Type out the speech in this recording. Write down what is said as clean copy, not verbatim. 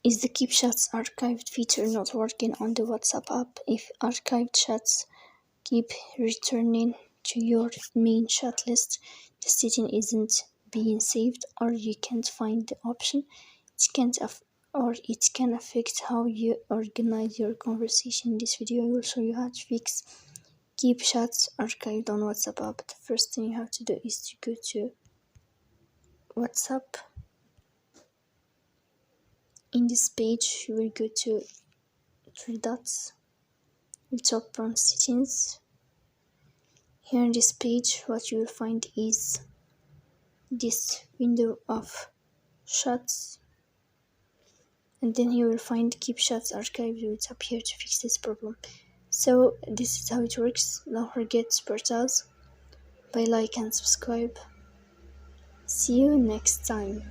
Is the Keep Chats archived feature not working on the WhatsApp app? If archived chats keep returning to your main chat list, the setting isn't being saved, or you can't find the option. It can affect how you organize your conversation. In this video, I will show you how to fix Keep Chats archived on WhatsApp app. The first thing you have to do is to go to WhatsApp. In this page, you will go to three dots, the top from settings. Here in this page, what you will find is this window of chats, and then you will find Keep Chats archived. You will tap here to fix this problem. So this is how it works. Don't forget to support us by like and subscribe. See you next time.